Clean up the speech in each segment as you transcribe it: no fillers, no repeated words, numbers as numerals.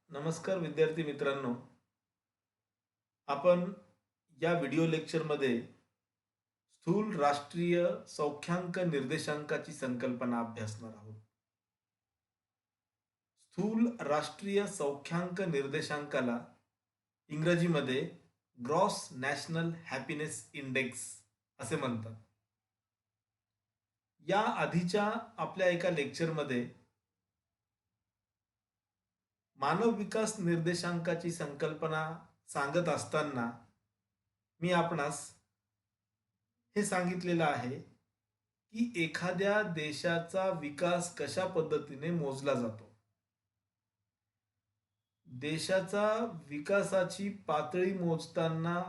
नमस्कार विद्यार्थी मित्रांनो, आपण या व्हिडिओ लेक्चरमध्ये स्थूल राष्ट्रीय सौख्यांक निर्देशांकाची संकल्पना अभ्यासणार आहोत. स्थूल राष्ट्रीय सौख्यांक निर्देशांकाला इंग्रजीमध्ये ग्रॉस नॅशनल हॅपीनेस इंडेक्स असे म्हणतात. या आधीच्या आपल्या एका लेक्चरमध्ये मानव विकास निर्देशांकाची संकल्पना सांगत असताना मी आपणास हे सांगितलेलं आहे की एखाद्या देशाचा विकास कशा पद्धतीने मोजला जातो. देशाचा विकासाची पातळी मोजताना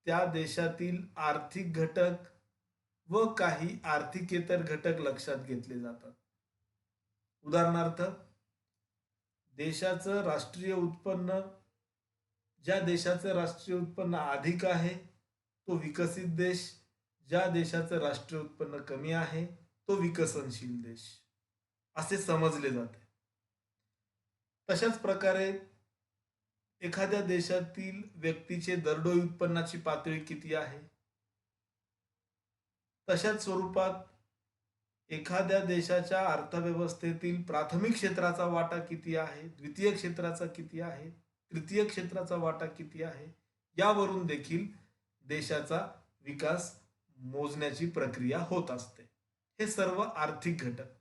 त्या देशातील आर्थिक घटक व काही आर्थिकेतर घटक लक्षात घेतले जातात. उदाहरणार्थ, देशाचं राष्ट्रीय उत्पन्न, ज्या देशाचं राष्ट्रीय उत्पन्न अधिक आहे तो विकसित देश, ज्या देशाचं राष्ट्रीय उत्पन्न कमी आहे तो विकसनशील देश असे समजले जाते. तशाच प्रकारे एखाद्या देशातील व्यक्तीचे दरडोई उत्पन्नाची पातळी किती आहे, तशाच स्वरूपात एखाद्या देशाच्या अर्थव्यवस्थेतील प्राथमिक क्षेत्राचा वाटा किती आहे, द्वितीय क्षेत्राचा किती आहे, तृतीय क्षेत्राचा वाटा किती आहे, यावरून देखील देशाचा विकास मोजण्याची प्रक्रिया होत असते. हे सर्व आर्थिक घटक.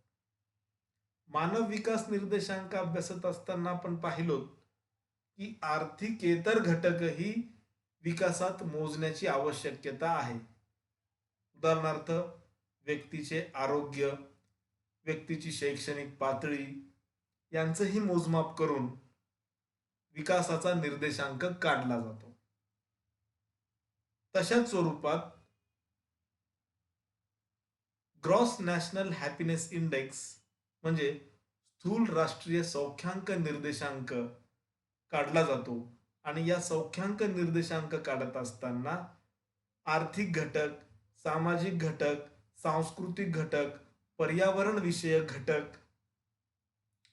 मानव विकास निर्देशांक अभ्यासत असताना आपण पाहिलो की आर्थिकेतर घटकही विकासात मोजण्याची आवश्यकता आहे. उदाहरणार्थ, व्यक्तीचे आरोग्य, व्यक्तीची शैक्षणिक पातळी यांचंही मोजमाप करून विकासाचा निर्देशांक काढला जातो. तशाच स्वरूपात ग्रॉस नॅशनल हॅपीनेस इंडेक्स म्हणजे स्थूल राष्ट्रीय सौख्यांक निर्देशांक काढला जातो आणि या सौख्यांक निर्देशांक काढत असताना आर्थिक घटक, सामाजिक घटक, सांस्कृतिक घटक, पर्यावरण विषयक घटक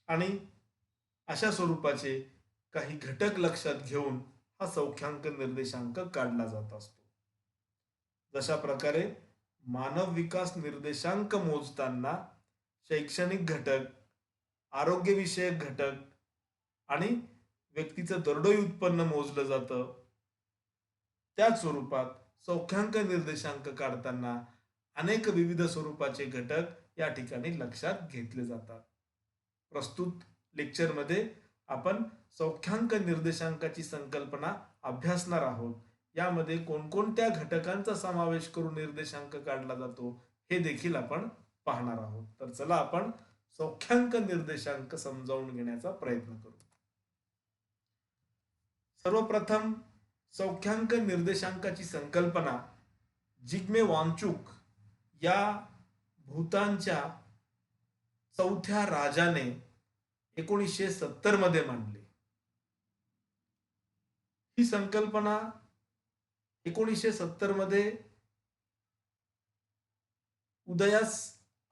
आणि अशा स्वरूपाचे काही घटक लक्षात घेऊन हा सौख्यांक निर्देशांक काढला जात असतो. जशा प्रकारे मानव विकास निर्देशांक मोजताना शैक्षणिक घटक, आरोग्यविषयक घटक आणि व्यक्तीचं दरडोई उत्पन्न मोजलं जातं, त्याच स्वरूपात सौख्यांक निर्देशांक काढताना अनेक विविध स्वरूपाचे घटक या ठिकाणी लक्षात घेतले जातात. प्रस्तुत लेक्चरमध्ये आपण सौख्यांक निर्देशांकाची संकल्पना अभ्यासणार आहोत. यामध्ये कोणकोणत्या घटकांचा समावेश करून निर्देशांक काढला जातो हे देखील आपण पाहणार आहोत. तर चला आपण सौख्यांक निर्देशांक समजावून घेण्याचा प्रयत्न करू. सर्वप्रथम सौख्यांक निर्देशांकाची संकल्पना जिग्मे वांगचुक या भूतानच्या चौथ्या राजाने 1970 मध्ये मांडली. ही संकल्पना 1970 मध्ये उदयास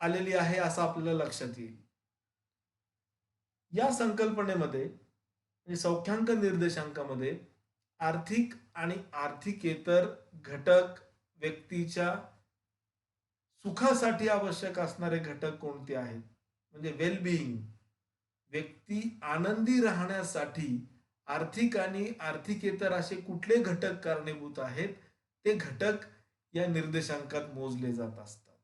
आलेली आहे असं आपल्याला लक्षात येईल. या संकल्पनेमध्ये म्हणजे सौख्यांक निर्देशांकामध्ये आर्थिक आणि आर्थिकेतर घटक, व्यक्तीच्या सुखासाठी आवश्यक असणारे घटक कोणते आहेत, म्हणजे वेलबिईंग, व्यक्ती आनंदी राहण्यासाठी आर्थिक आणि आर्थिकेतर असे कुठले घटक कारणीभूत आहेत ते घटक या निर्देशांकात मोजले जात असतात.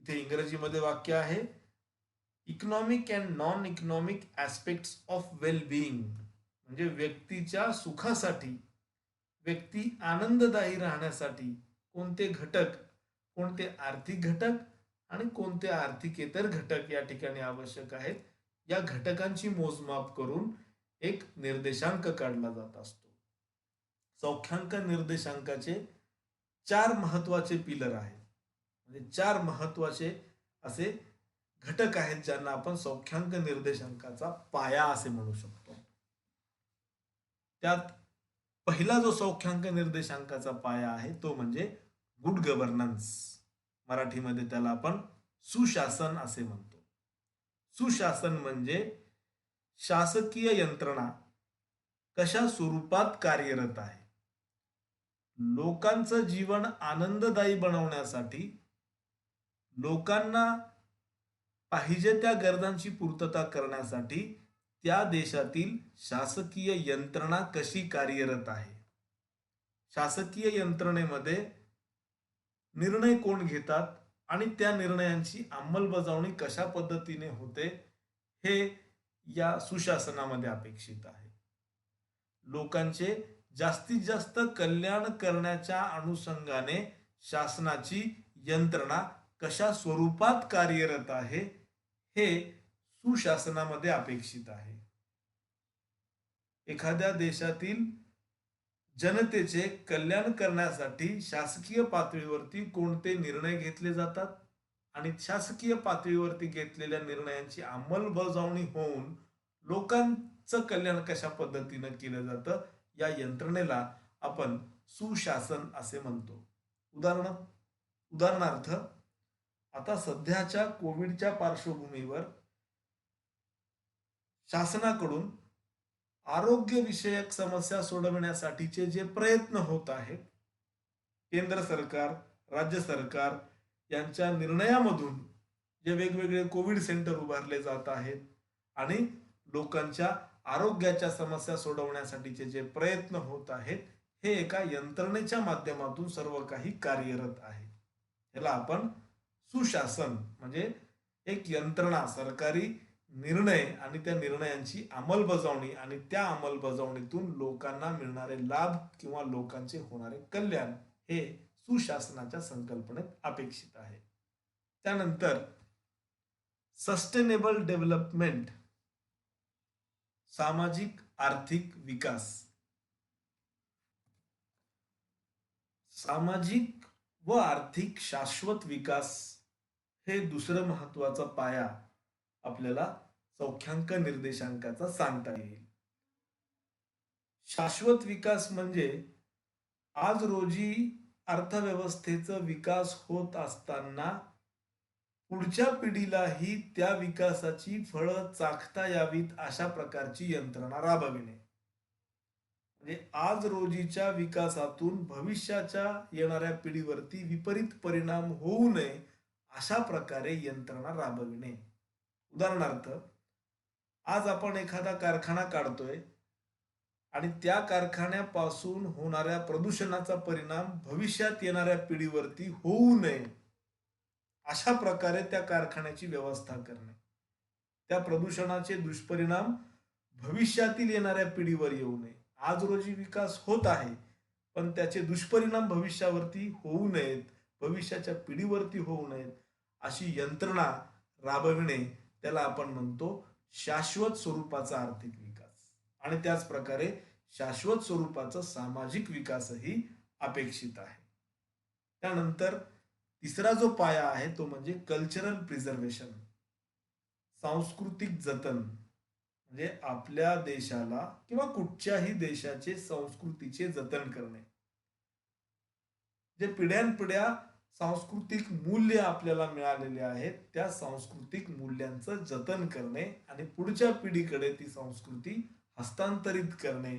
इथे इंग्रजीमध्ये वाक्य आहे, economic and non economic aspects of wellbeing, म्हणजे व्यक्तीच्या सुखासाठी, व्यक्ती आनंददायी राहण्यासाठी कोणते घटक, कोणते आर्थिक घटक आणि कोणते आर्थिकेतर घटक या ठिकाणी आवश्यक आहेत, या घटकांची मोजमाप करून एक निर्देशांक काढला जात असतो. सौख्यांक निर्देशांकाचे 4 महत्वाचे पिलर आहेत, म्हणजे 4 महत्वाचे असे घटक आहेत ज्यांना आपण सौख्यांक निर्देशांकाचा पाया असे म्हणू शकतो. त्यात पहिला जो सौख्यांक निर्देशांकाचा पाया आहे तो म्हणजे गुड गव्हर्नन्स. मराठीमध्ये त्याला आपण सुशासन असे म्हणतो. सुशासन म्हणजे शासकीय यंत्रणा कशा स्वरूपात कार्यरत आहे. लोकांचं जीवन आनंददायी बनवण्यासाठी लोकांना पाहिजे त्या गरजांची पूर्तता करण्यासाठी त्या देशातील शासकीय यंत्रणा कशी कार्यरत आहे. शासकीय यंत्रणेमध्ये निर्णय कोण घेतात आणि त्या निर्णयांची अंमलबजावणी कशा पद्धतीने होते हे या सुशासनामध्ये अपेक्षित आहे. लोकांचे जास्तीत जास्त कल्याण करण्याच्या अनुषंगाने शासनाची यंत्रणा कशा स्वरूपात कार्यरत आहे हे सुशासनामध्ये अपेक्षित आहे. एखाद्या देशातील जनतेचे कल्याण करण्यासाठी शासकीय पातळीवरती कोणते निर्णय घेतले जातात आणि शासकीय पातळीवरती घेतलेल्या निर्णयांची अंमलबजावणी होऊन लोकांचं कल्याण कशा पद्धतीनं केलं जातं या यंत्रणेला आपण सुशासन असे म्हणतो. उदाहरणार्थ आता सध्याच्या कोविडच्या पार्श्वभूमीवर शासनाकडून आरोग्यविषयक समस्या सोडवण्यासाठीचे जे प्रयत्न होत आहेत, केंद्र सरकार, राज्य सरकार यांच्या निर्णयामधून जे वेगवेगळे कोविड सेंटर उभारले जात आहेत आणि लोकांच्या आरोग्याच्या समस्या सोडवण्यासाठीचे जे प्रयत्न होत आहेत, हे एका यंत्रणेच्या माध्यमातून सर्व काही कार्यरत आहे. याला आपण सुशासन म्हणजे एक यंत्रणा, सरकारी निर्णय आणि त्या निर्णयांची अंमलबजावणी आणि त्या अंमलबजावणीतून लोकांना मिळणारे लाभ किंवा लोकांचे होणारे कल्याण हे सुशासनाच्या संकल्पनेत अपेक्षित आहे. त्यानंतर सस्टेनेबल डेव्हलपमेंट, सामाजिक आर्थिक विकास. सामाजिक व आर्थिक शाश्वत विकास हे दुसरं महत्वाचा पाया आपल्याला सौख्यांक निर्देशांकाचा सांगता येईल. शाश्वत विकास म्हणजे आज रोजी अर्थव्यवस्थेचा विकास होत असताना पुढच्या पिढीलाही त्या विकासाची फळं चाखता यावीत अशा प्रकारची यंत्रणा राबविणे. म्हणजे आज रोजीच्या विकासातून भविष्याच्या येणाऱ्या पिढीवरती विपरीत परिणाम होऊ नये अशा प्रकारे यंत्रणा राबविणे. उदाहरणार्थ आज आपण एखादा कारखाना काढतोय आणि त्या कारखान्यापासून होणाऱ्या प्रदूषणाचा परिणाम भविष्यात येणाऱ्या पिढीवरती होऊ नये अशा प्रकारे त्या कारखान्याची व्यवस्था करणे. त्या प्रदूषणाचे दुष्परिणाम भविष्यातील येणाऱ्या पिढीवर येऊ नये. आज रोजी विकास होत आहे पण त्याचे दुष्परिणाम भविष्यावरती होऊ नयेत, भविष्याच्या पिढीवरती होऊ नयेत अशी यंत्रणा राबविणे, त्याला आपण म्हणतो शाश्वत स्वरूपाचा आर्थिक विकास. आणि त्याच प्रकारे शाश्वत स्वरूपाचा सामाजिक विकासही अपेक्षित आहे. त्यानंतर तिसरा जो पाया आहे तो म्हणजे कल्चरल प्रिझर्वेशन, सांस्कृतिक जतन. म्हणजे आपल्या देशाला किंवा कुठच्याही देशाचे संस्कृतीचे जतन करणे. जे पिढ्यानपिढ्या सांस्कृतिक मूल्य आपल्याला मिळालेले आहेत त्या सांस्कृतिक मूल्यांचं जतन करणे आणि पुढच्या पिढीकडे ती संस्कृती हस्तांतरित करणे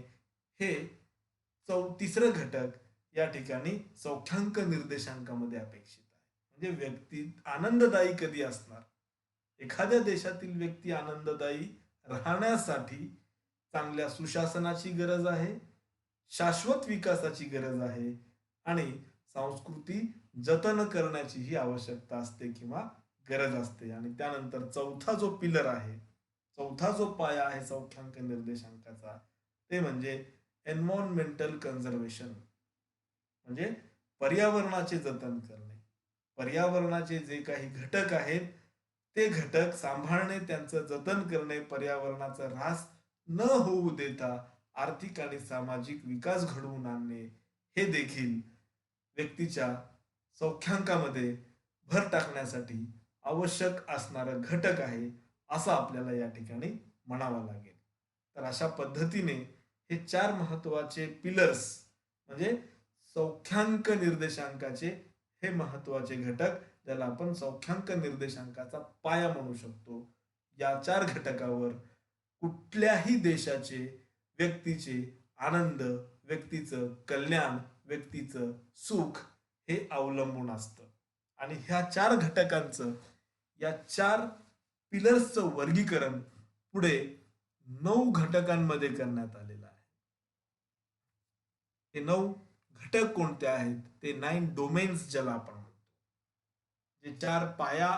हे तिसरं घटक या ठिकाणी सौख्यांक निर्देशांकामध्ये अपेक्षित आहे. म्हणजे व्यक्ती आनंददायी कधी असणार, एखाद्या देशातील व्यक्ती आनंददायी राहण्यासाठी चांगल्या सुशासनाची गरज आहे, शाश्वत विकासाची गरज आहे आणि संस्कृती जतन करण्याची ही आवश्यकता असते किंवा गरज असते. आणि त्यानंतर चौथा जो पिलर आहे, चौथा जो पाया आहे सौख्यांक निर्देशांकाचा ते म्हणजे एन्व्हायरमेंटल कन्झर्वेशन, म्हणजे पर्यावरणाचे जतन करणे. पर्यावरणाचे जे काही घटक आहेत ते घटक सांभाळणे, त्यांचं जतन करणे, पर्यावरणाचा ऱ्हास न होऊ देता आर्थिक आणि सामाजिक विकास घडवून आणणे हे देखील व्यक्तीच्या सौख्यांकामध्ये भर टाकण्यासाठी आवश्यक असणारं घटक आहे असं आपल्याला या ठिकाणी म्हणावं लागेल. तर अशा पद्धतीने हे चार महत्वाचे पिलर्स म्हणजे सौख्यांक निर्देशांकाचे हे महत्वाचे घटक ज्याला आपण सौख्यांक निर्देशांकाचा पाया म्हणू शकतो, या चार घटकावर कुठल्याही देशाचे, व्यक्तीचे आनंद, व्यक्तीचं कल्याण, व्यक्तीचं सुख हे अवलंबून असतं. आणि ह्या 4 घटकांचं, या 4 पिलर्सचं वर्गीकरण पुढे 9 घटकांमध्ये करण्यात आलेलं आहे. हे 9 घटक कोणते आहेत? ते 9 डोमेन्स ज्याला आपण म्हणतो. जे 4 पाया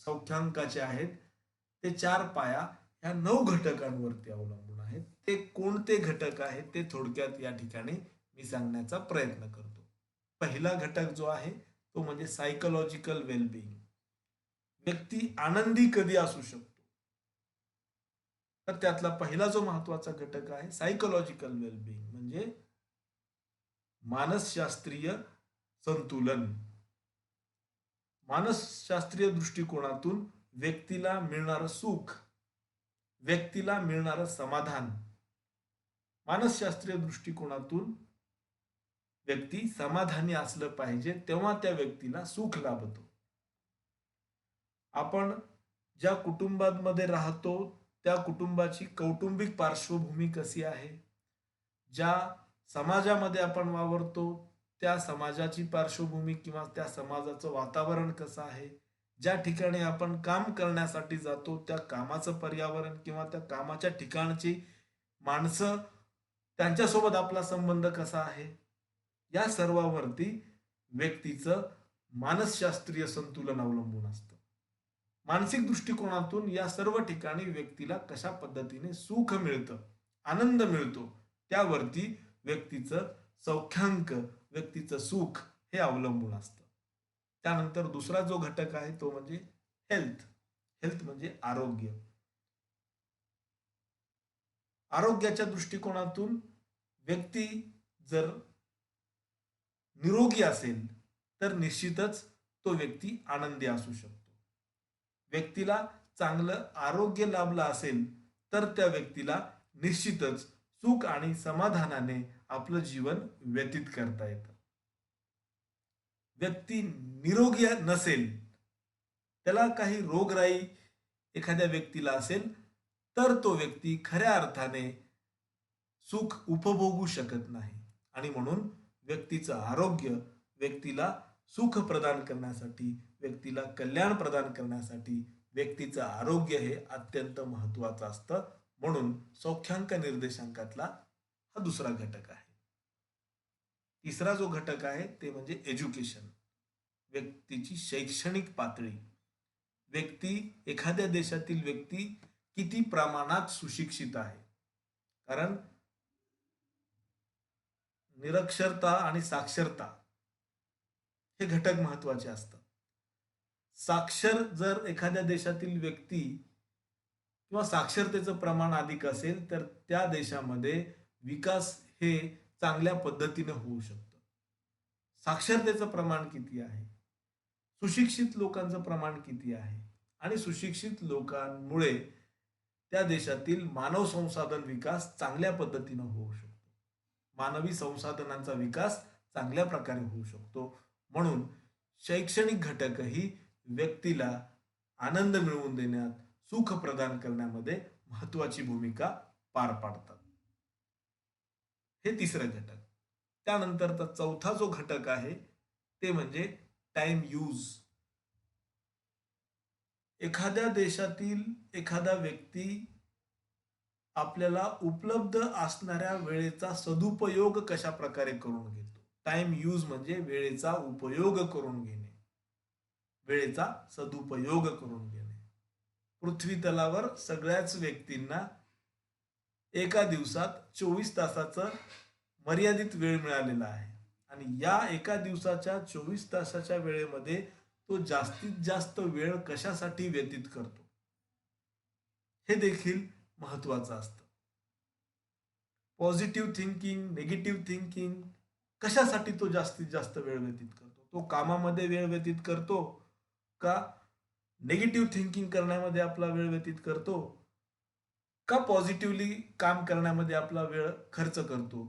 सौख्यांकाचे आहेत, ते 4 पाया ह्या 9 घटकांवरती अवलंबून आहेत. ते कोणते घटक आहेत ते थोडक्यात या ठिकाणी मी सांगण्याचा प्रयत्न करतो. पहिला घटक जो आहे तो म्हणजे सायकोलॉजिकल वेलबिंग. व्यक्ती आनंदी कधी असू शकतो? तर त्यातला पहिला जो महत्वाचा घटक आहे सायकोलॉजिकल वेलबिंग म्हणजे मानसशास्त्रीय संतुलन. मानसशास्त्रीय दृष्टिकोनातून व्यक्तीला मिळणारं सुख, व्यक्तीला मिळणारं समाधान, मानसशास्त्रीय दृष्टिकोनातून व्यक्ती समाधानी असलं पाहिजे, तेव्हा त्या व्यक्तीला सुख लाभतो. आपण ज्या कुटुंबामध्ये राहतो त्या कुटुंबाची कौटुंबिक पार्श्वभूमी कशी आहे, ज्या समाजामध्ये आपण वावरतो त्या समाजाची पार्श्वभूमी किंवा त्या समाजाचं वातावरण कसं आहे, ज्या ठिकाणी आपण काम करण्यासाठी जातो त्या कामाचं पर्यावरण किंवा त्या कामाच्या ठिकाणची माणसं, त्यांच्यासोबत आपला संबंध कसा आहे, या सर्वावरती व्यक्तीचं मानसशास्त्रीय संतुलन अवलंबून असतं. मानसिक दृष्टिकोनातून या सर्व ठिकाणी व्यक्तीला कशा पद्धतीने सुख मिळतं, आनंद मिळतो, त्यावरती व्यक्तीचं सौख्यांक, व्यक्तीचं सुख हे अवलंबून असतं. त्यानंतर दुसरा जो घटक आहे तो म्हणजे हेल्थ. हेल्थ म्हणजे आरोग्य. आरोग्याच्या दृष्टिकोनातून व्यक्ती जर निरोगी असेल तर निश्चितच तो व्यक्ती आनंदी असू शकतो. व्यक्तीला चांगलं आरोग्य लाभलं असेल तर त्या व्यक्तीला निश्चितच सुख आणि समाधानाने आपलं जीवन व्यतीत करता येतं. व्यक्ती निरोगी नसेल, त्याला काही रोगराई एखाद्या व्यक्तीला असेल तर तो व्यक्ती खऱ्या अर्थाने सुख उपभोगू शकत नाही. आणि म्हणून व्यक्तीचं आरोग्य व्यक्तीला सुख प्रदान करण्यासाठी, व्यक्तीला कल्याण प्रदान करण्यासाठी व्यक्तीचं आरोग्य हे अत्यंत महत्वाचं असतं. म्हणून सौख्यांक निर्देशांकातला हा दुसरा घटक आहे. तिसरा जो घटक आहे ते म्हणजे एज्युकेशन. व्यक्तीची शैक्षणिक पातळी. व्यक्ती, एखाद्या देशातील व्यक्ती किती प्रमाणात सुशिक्षित आहे. कारण निरक्षरता आणि साक्षरता हे घटक महत्वाचे असतात. साक्षर जर एखाद्या देशातील व्यक्ती किंवा साक्षरतेचं प्रमाण अधिक असेल तर त्या देशामध्ये विकास हे चांगल्या पद्धतीने होऊ शकतं. साक्षरतेचं प्रमाण किती आहे, सुशिक्षित लोकांचं प्रमाण किती आहे, आणि सुशिक्षित लोकांमुळे त्या देशातील मानव संसाधन विकास चांगल्या पद्धतीने होऊ शकतो. मानवी संसाधनांचा विकास चांगल्या प्रकारे होऊ शकतो. म्हणून शैक्षणिक घटकही व्यक्तीला आनंद मिळवून देण्यात, सुख प्रदान करण्यामध्ये महत्वाची भूमिका पार पाडतात. हे तिसरं घटक. त्यानंतरचा चौथा जो घटक आहे ते म्हणजे टाइम यूज. एखाद्या देशातील एखादा व्यक्ती आपल्याला उपलब्ध असणाऱ्या वेळेचा सदुपयोग कशा प्रकारे करून घेतो. टाइम यूज म्हणजे वेळेचा उपयोग करून घेणे, वेळेचा सदुपयोग करून घेणे. पृथ्वी तलावर सगळ्याच व्यक्तींना एका दिवसात 24 तासाचं मर्यादित वेळ मिळालेला आहे. आणि या एका दिवसाच्या 24 तासाच्या वेळेमध्ये तो जास्तीत जास्त वेळ कशासाठी व्यतीत करतो हे देखील महत्वाचं असतं. पॉझिटिव्ह थिंकिंग, निगेटिव्ह थिंकिंग, कशासाठी तो जास्तीत जास्त वेळ व्यतीत करतो. तो कामामध्ये वेळ व्यतीत करतो का निगेटिव्ह थिंकिंग करण्यामध्ये आपला वेळ व्यतीत करतो, का पॉझिटिव्हली काम करण्यामध्ये आपला वेळ खर्च करतो,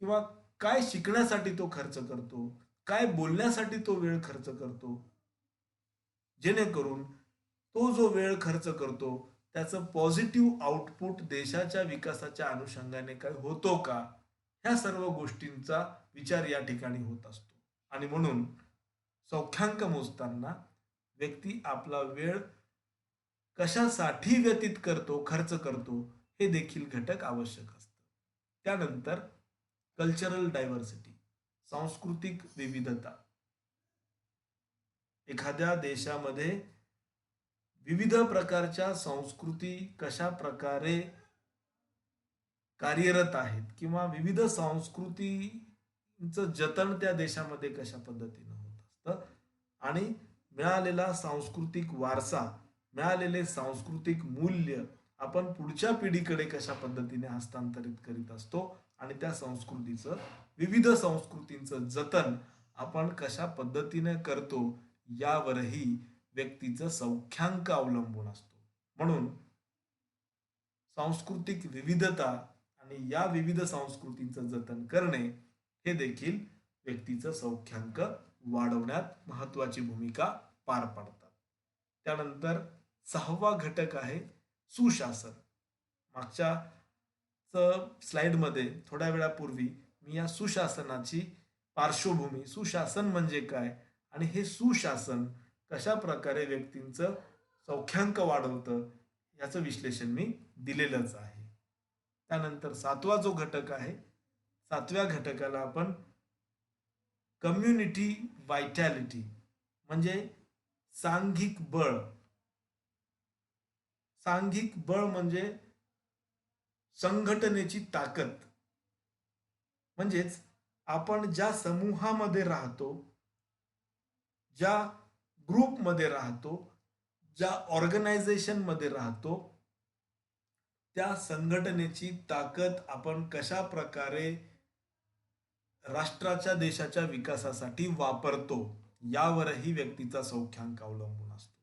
किंवा काय शिकण्यासाठी तो खर्च करतो, काय बोलण्यासाठी तो वेळ खर्च करतो, जेणेकरून तो जो वेळ खर्च करतो त्याचं पॉझिटिव्ह आउटपुट देशाच्या विकासाच्या अनुषंगाने काय होतो का, ह्या सर्व गोष्टींचा विचार या ठिकाणी होत असतो. आणि म्हणून सौख्यांक मोजताना व्यक्ती आपला वेळ कशासाठी व्यतीत करतो, खर्च करतो, हे देखील घटक आवश्यक असतं. त्यानंतर कल्चरल डायव्हर्सिटी, सांस्कृतिक विविधता. एखाद्या देशामध्ये विविध प्रकारच्या संस्कृती कशा प्रकारे कार्यरत आहेत किंवा विविध संस्कृतीचं जतन त्या देशामध्ये कशा पद्धतीनं होत असतं आणि मिळालेला सांस्कृतिक वारसा, मिळालेले सांस्कृतिक मूल्य आपण पुढच्या पिढीकडे कशा पद्धतीने हस्तांतरित करीत असतो आणि त्या संस्कृतीचं, विविध संस्कृतींचं जतन आपण कशा पद्धतीने करतो, यावरही व्यक्तीचं सौख्यांक अवलंबून असतो. म्हणून सांस्कृतिक विविधता आणि या विविध संस्कृतींचं जतन करणे हे देखील व्यक्तीचं सौख्यांक वाढवण्यात महत्वाची भूमिका पार पाडतात. त्यानंतर 6वा घटक आहे सुशासन. मागच्या स्लाइडमध्ये थोड्या वेळापूर्वी मी या सुशासनाची पार्श्वभूमी, सुशासन म्हणजे काय आणि हे सुशासन कशा प्रकारे व्यक्तींचं सौख्यांक वाढवतं, याचं विश्लेषण मी दिलेलंच आहे. त्यानंतर 7वा जो घटक आहे, 7व्या घटकाला आपण कम्युनिटी व्हायटॅलिटी म्हणजे सांघिक बळ. सांघिक बळ म्हणजे संघटनेची ताकद. म्हणजेच आपण ज्या समूहामध्ये राहतो, ज्या ग्रुपमध्ये राहतो, ज्या ऑर्गनायझेशन मध्ये राहतो, त्या संघटनेची ताकद आपण कशा प्रकारे राष्ट्राच्या, देशाच्या विकासासाठी वापरतो, यावरही व्यक्तीचा सौख्यांक अवलंबून असतो.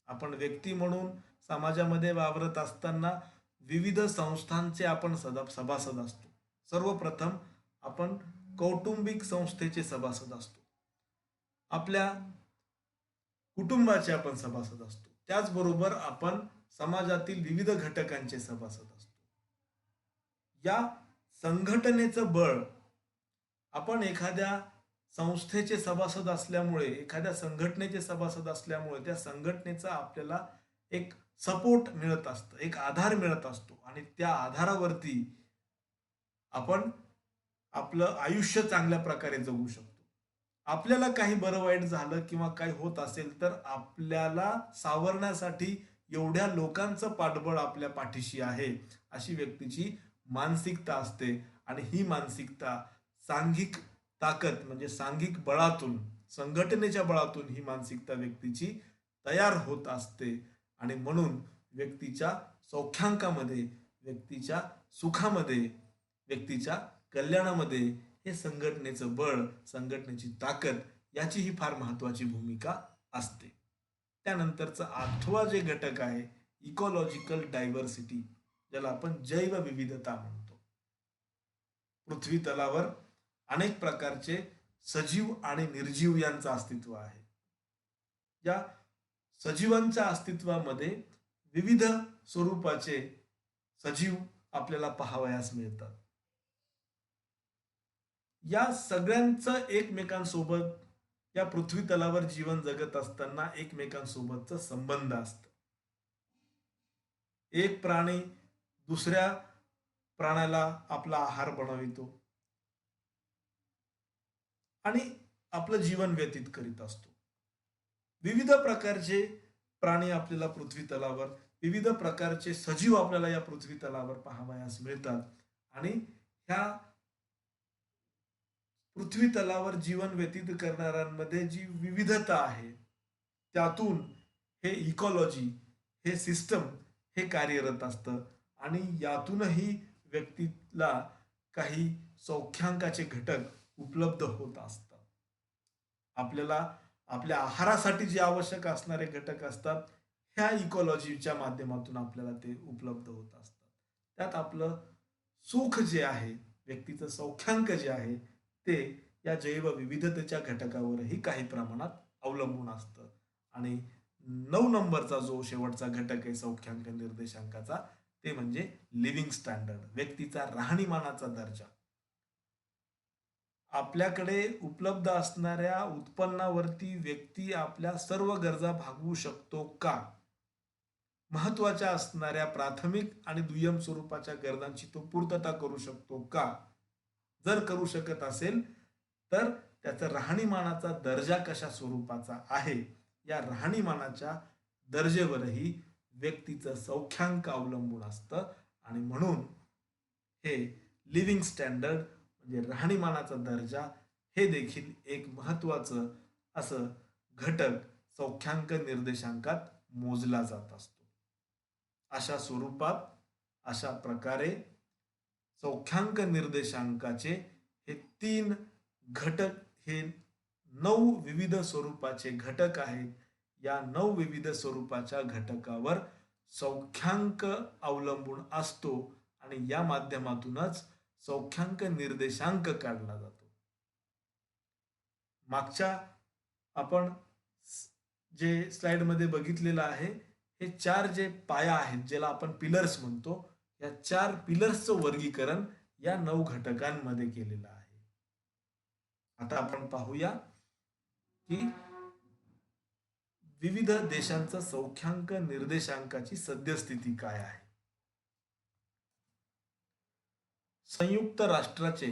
आपण व्यक्ती म्हणून समाजामध्ये वावरत असताना विविध संस्थांचे आपण सभासद असतो. सर्वप्रथम आपण कौटुंबिक संस्थेचे सभासद असतो, आपल्या कुटुंबाचे आपण सभासद असतो, त्याचबरोबर आपण समाजातील विविध घटकांचे सभासद असतो. या संघटनेचं बळ, आपण एखाद्या संस्थेचे सभासद असल्यामुळे, एखाद्या संघटनेचे सभासद असल्यामुळे त्या संघटनेचा आपल्याला एक सपोर्ट मिळत असतं, एक आधार मिळत असतो आणि त्या आधारावरती आपण आपलं आयुष्य चांगल्या प्रकारे जगू शकतो. आपल्याला काही बरं वाईट झालं किंवा काही होत असेल तर आपल्याला सावरण्यासाठी एवढ्या लोकांचं पाठबळ आपल्या पाठीशी आहे, अशी व्यक्तीची मानसिकता असते. आणि ही मानसिकता सांघिक ताकद म्हणजे सांघिक बळातून, संघटनेच्या बळातून ही मानसिकता व्यक्तीची तयार होत असते. आणि म्हणून व्यक्तीच्या सौख्यांकामध्ये, व्यक्तीच्या सुखामध्ये, व्यक्तीच्या कल्याणामध्ये हे संघटनेचं बळ, संघटनेची ताकद याची ही फार महत्वाची भूमिका असते. त्यानंतरचा 8वा जे घटक आहे, इकॉलॉजिकल डायव्हर्सिटी, ज्याला आपण जैवविविधता म्हणतो. पृथ्वी तलावर अनेक प्रकारचे सजीव आणि निर्जीव यांचं अस्तित्व आहे. या सजीवांच्या अस्तित्वामध्ये विविध स्वरूपाचे सजीव आपल्याला पाहावयास मिळतात. या सगळ्यांचं एकमेकांसोबत या पृथ्वी तलावर जीवन जगत असताना एकमेकांसोबतचा संबंध असतो. एक प्राणी दुसऱ्या प्राण्याला आपला आहार बनवितो आणि आपलं जीवन व्यतीत करीत असतो. विविध प्रकारचे प्राणी आपल्याला पृथ्वी तलावर, विविध प्रकारचे सजीव आपल्याला या पृथ्वी तलावर पाहावयास मिळतात. आणि ह्या पृथ्वी तलावर जीवन व्यतीत करणाऱ्यांमध्ये जी विविधता आहे, त्यातून हे इकॉलॉजी, हे सिस्टम हे कार्यरत असतं. आणि यातूनही व्यक्तीला काही सौख्यांकाचे घटक उपलब्ध होत असतात. आपल्याला आपल्या आहारासाठी जे आवश्यक असणारे घटक असतात, ह्या इकॉलॉजीच्या माध्यमातून आपल्याला ते उपलब्ध होत असतात. त्यात आपलं सुख जे आहे, व्यक्तीचं सौख्यांक जे आहे, ते या जैवविविधतेच्या घटकावरही काही प्रमाणात अवलंबून असतं. आणि 9 नंबरचा जो शेवटचा घटक आहे सौख्यांक निर्देशांकाचा, ते म्हणजे लिव्हिंग स्टँडर्ड, व्यक्तीचा राहणीमानाचा दर्जा. आपल्याकडे उपलब्ध असणाऱ्या उत्पन्नावरती व्यक्ती आपल्या सर्व गरजा भागवू शकतो का? महत्वाच्या असणाऱ्या प्राथमिक आणि दुय्यम स्वरूपाच्या गरजांची तो पूर्तता करू शकतो का? जर करू शकत असेल तर त्याचा राहणीमानाचा दर्जा कशा स्वरूपाचा आहे, या राहणीमानाच्या दर्जेवरही व्यक्तीचं सौख्यांक अवलंबून असतं. आणि म्हणून हे लिव्हिंग स्टँडर्ड म्हणजे राहणीमानाचा दर्जा हे देखील एक महत्वाचं असं घटक सौख्यांक निर्देशांकात मोजला जात असतो. अशा स्वरूपात, अशा प्रकारे सौख्यांक निर्देशांकाचे हे 3 घटक, हे 9 विविध स्वरूपाचे घटक आहेत. या 9 विविध स्वरूपाच्या घटकावर सौख्यांक अवलंबून असतो आणि या माध्यमातूनच सौख्यांक निर्देशांक काढला जातो. मागच्या आपण जे स्लाइडमध्ये बघितलेलं आहे, हे 4 जे पाया आहेत, ज्याला आपण पिलर्स म्हणतो, या 4 पिलर्सचं वर्गीकरण या 9 घटकांमध्ये केलेलं आहे. आता आपण पाहूया की विविध देशांचा सौख्यांक निर्देशांकाची सद्यस्थिती काय आहे. संयुक्त राष्ट्राचे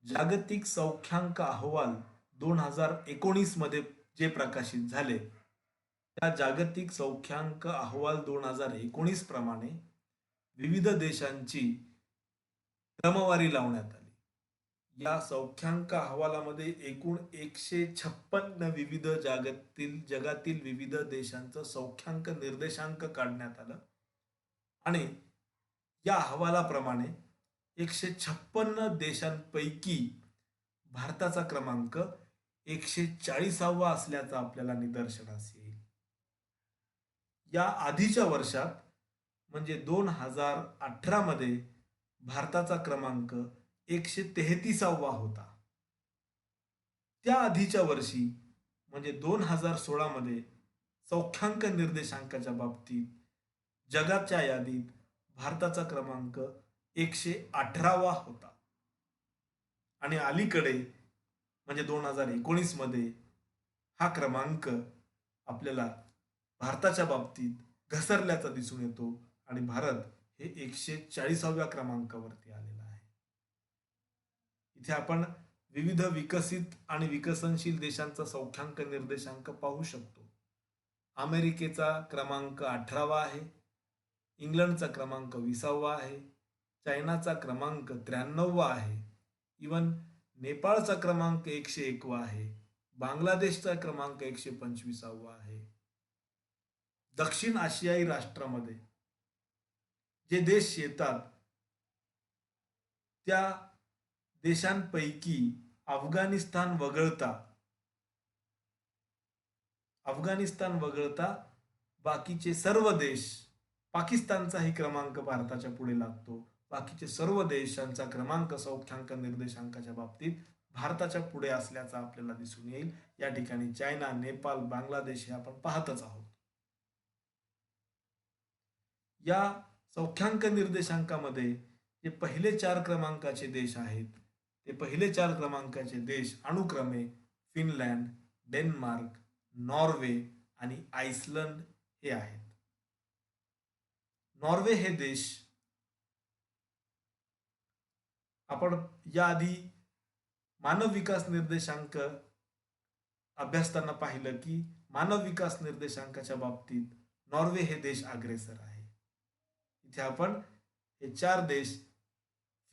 जागतिक सौख्यांक अहवाल 2019 मध्ये जे प्रकाशित झाले, त्या जागतिक सौख्यांक अहवाल 2019 प्रमाणे विविध देशांची क्रमवारी लावण्यात आली. या सौख्यांक अहवालामध्ये एकूण 156 विविध जगातील विविध देशांचं सौख्यांक निर्देशांक काढण्यात आलं आणि या अहवालाप्रमाणे 156 देशांपैकी भारताचा क्रमांक 140वा असल्याचं आपल्याला निदर्शनास येईल. या आधीच्या वर्षात म्हणजे 2018 मध्ये भारताचा क्रमांक 133वा होता. त्या आधीच्या वर्षी म्हणजे 2016 मध्ये सौख्यांक निर्देशांकाच्या बाबतीत जगाच्या यादीत भारताचा क्रमांक 118वा होता. आणि अलीकडे म्हणजे 2019 मध्ये हा क्रमांक आपल्याला भारताच्या बाबतीत घसरल्याचा दिसून येतो आणि भारत हे 140व्या क्रमांकावरती आलेला आहे. इथे आपण विविध विकसित आणि विकसनशील देशांचा सौख्यांक निर्देशांक पाहू शकतो. अमेरिकेचा क्रमांक 18वा आहे, इंग्लंडचा क्रमांक 20वा आहे, चायनाचा क्रमांक 93वा आहे, इवन नेपाळचा क्रमांक 101वा आहे, बांगलादेशचा क्रमांक 125वा आहे. दक्षिण आशियाई राष्ट्रामध्ये जे देश येतात त्या देशांपैकी अफगाणिस्तान वगळता बाकीचे सर्व देश, पाकिस्तानचाही क्रमांक भारताच्या पुढे लागतो, बाकीचे सर्व देशांचा क्रमांक सौख्यांक निर्देशांकाच्या बाबतीत भारताच्या पुढे असल्याचा आपल्याला दिसून येईल. या ठिकाणी चायना, नेपाळ, बांगलादेश हे आपण पाहतच आहोत. या सौख्यांक निर्देशांकामध्ये जे पहिले 4 क्रमांकाचे देश आहेत, ते पहिले 4 क्रमांकाचे देश अनुक्रमे फिनलँड, डेन्मार्क, नॉर्वे आणि आइसलंड हे आहेत. नॉर्वे हे देश आपण याआधी मानव विकास निर्देशांक अभ्यासताना पाहिलं की मानव विकास निर्देशांकाच्या बाबतीत नॉर्वे हे देश अग्रेसर आहे. इथे आपण हे 4 देश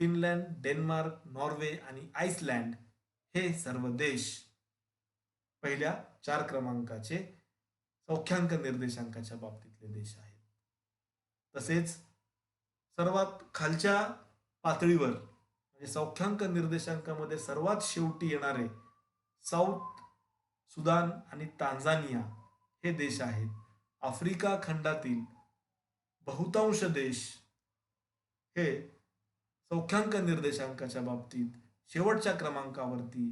फिनलँड, डेन्मार्क, नॉर्वे आणि आइसलँड हे सर्व देश पहिल्या 4 क्रमांकाचे सौख्यांक निर्देशांकाच्या बाबतीतले देश आहेत. तसेच सर्वात खालच्या पातळीवर म्हणजे सौख्यांक निर्देशांकामध्ये सर्वात शेवटी येणारे साऊथ सुदान आणि तांझानिया हे देश आहेत. आफ्रिका खंडातील बहुतांश देश हे सौख्यांक निर्देशांकाच्या बाबतीत शेवटच्या क्रमांकावरती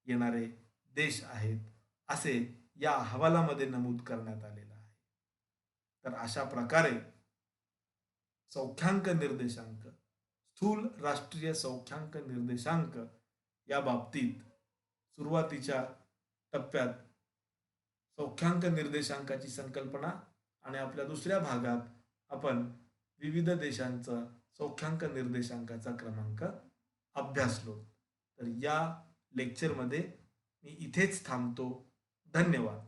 येणारे देश आहेत, असे या अहवालामध्ये नमूद करण्यात आलेलं आहे. तर अशा प्रकारे सौख्यांक निर्देशांक, स्थूल राष्ट्रीय सौख्यांक निर्देशांक या बाबतीत सुरुवातीच्या टप्प्यात सौख्यांक निर्देशांकाची संकल्पना आणि आपल्या दुसऱ्या भागात आपण विविध देशांचा सौख्यांक निर्देशांकाचा क्रमांक अभ्यासलो. तर या लेक्चरमध्ये मी इथेच थांबतो. धन्यवाद.